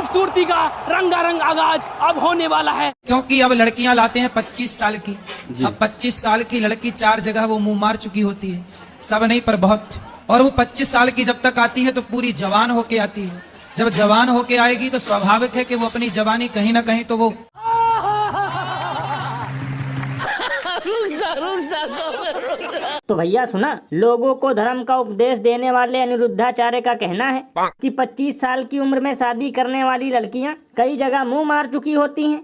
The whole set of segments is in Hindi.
खूबसूरती का रंगारंग आगाज अब होने वाला है। क्योंकि अब लड़कियां लाते हैं 25 साल की। अब 25 साल की लड़की 4 जगह वो मुंह मार चुकी होती है, सब नहीं पर बहुत। और वो 25 साल की जब तक आती है तो पूरी जवान होके आती है। जब जवान होके आएगी तो स्वाभाविक है कि वो अपनी जवानी कहीं ना कहीं तो वो तो भैया सुना, लोगों को धर्म का उपदेश देने वाले अनिरुद्धाचार्य का कहना है कि 25 साल की उम्र में शादी करने वाली लड़कियां कई जगह मुंह मार चुकी होती हैं।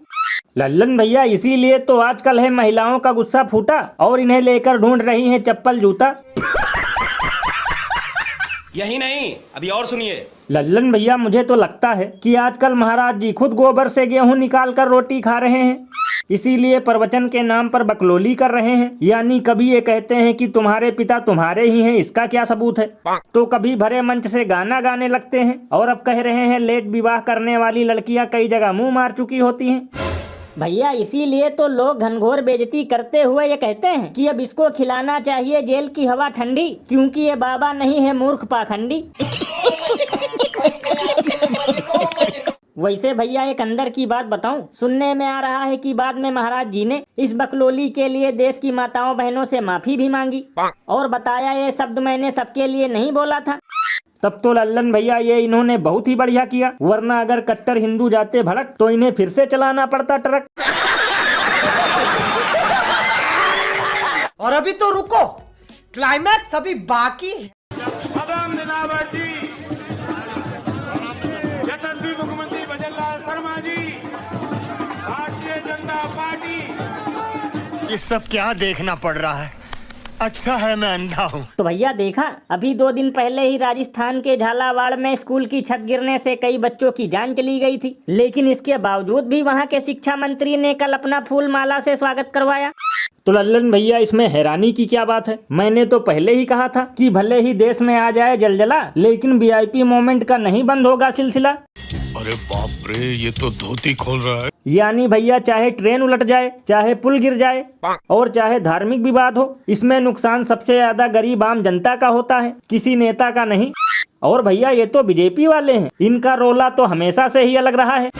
लल्लन भैया, इसीलिए तो आजकल है महिलाओं का गुस्सा फूटा और इन्हें लेकर ढूंढ रही हैं चप्पल जूता। यही नहीं, अभी और सुनिए। लल्लन भैया, मुझे तो लगता है कि आजकल महाराज जी खुद गोबर से गेहूं निकाल कर रोटी खा रहे हैं, इसीलिए प्रवचन के नाम पर बकलोली कर रहे हैं। यानी कभी ये कहते हैं कि तुम्हारे पिता तुम्हारे ही हैं, इसका क्या सबूत है, तो कभी भरे मंच से गाना गाने लगते हैं और अब कह रहे हैं लेट विवाह करने वाली लड़कियां कई जगह मुंह मार चुकी होती हैं। भैया इसीलिए तो लोग घनघोर बेइज्जती करते हुए ये कहते हैं कि अब इसको खिलाना चाहिए जेल की हवा ठंडी, क्योंकि ये बाबा नहीं है मूर्ख पाखंडी। वैसे भैया एक अंदर की बात बताऊं, सुनने में आ रहा है कि बाद में महाराज जी ने इस बकलोली के लिए देश की माताओं बहनों से माफी भी मांगी और बताया ये शब्द मैंने सबके लिए नहीं बोला था। तब तो लल्लन भैया ये इन्होंने बहुत ही बढ़िया किया, वरना अगर कट्टर हिंदू जाते भड़क तो इन्हें फिर से चलाना पड़ता ट्रक। और अभी तो रुको, क्लाइमैक्स अभी बाकी है। यशस्वी मुख्यमंत्री भजनलाल शर्मा जी, भारतीय जनता पार्टी। ये सब क्या देखना पड़ रहा है? अच्छा है मैं अंधा हूँ। तो भैया देखा, अभी 2 दिन पहले ही राजस्थान के झालावाड़ में स्कूल की छत गिरने से कई बच्चों की जान चली गई थी, लेकिन इसके बावजूद भी वहाँ के शिक्षा मंत्री ने कल अपना फूल माला से स्वागत करवाया। तो लल्लन भैया, इसमें हैरानी की क्या बात है? मैंने तो पहले ही कहा था कि भले ही देश में आ जाए जलजला, लेकिन वीआईपी मोमेंट का नहीं बंद होगा सिलसिला। अरे बाप रे, ये तो धोती खोल रहा है। यानी भैया चाहे ट्रेन उलट जाए, चाहे पुल गिर जाए और चाहे धार्मिक विवाद हो, इसमें नुकसान सबसे ज्यादा गरीब आम जनता का होता है, किसी नेता का नहीं। और भैया ये तो बीजेपी वाले हैं, इनका रोला तो हमेशा से ही अलग रहा है।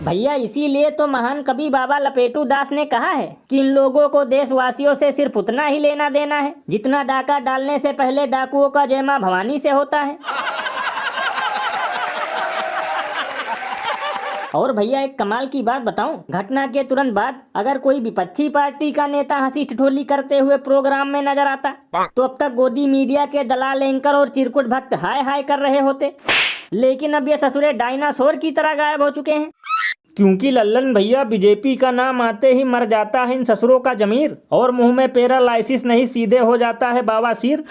भैया इसीलिए तो महान कवि बाबा लपेटू दास ने कहा है कि इन लोगों को देशवासियों से सिर्फ उतना ही लेना देना है जितना डाका डालने से पहले डाकुओं का जय मां भवानी से होता है। और भैया एक कमाल की बात बताऊं, घटना के तुरंत बाद अगर कोई विपक्षी पार्टी का नेता हंसी ठिठोली करते हुए प्रोग्राम में नजर आता तो अब तक गोदी मीडिया के दलाल एंकर और चिरकुट भक्त हाय हाय कर रहे होते, लेकिन अब ये ससुरे डायनासोर की तरह गायब हो चुके हैं। क्योंकि लल्लन भैया बीजेपी का नाम आते ही मर जाता है इन ससुरों का जमीर और मुंह में पैरालाइसिस नहीं सीधे हो जाता है बाबा सिर।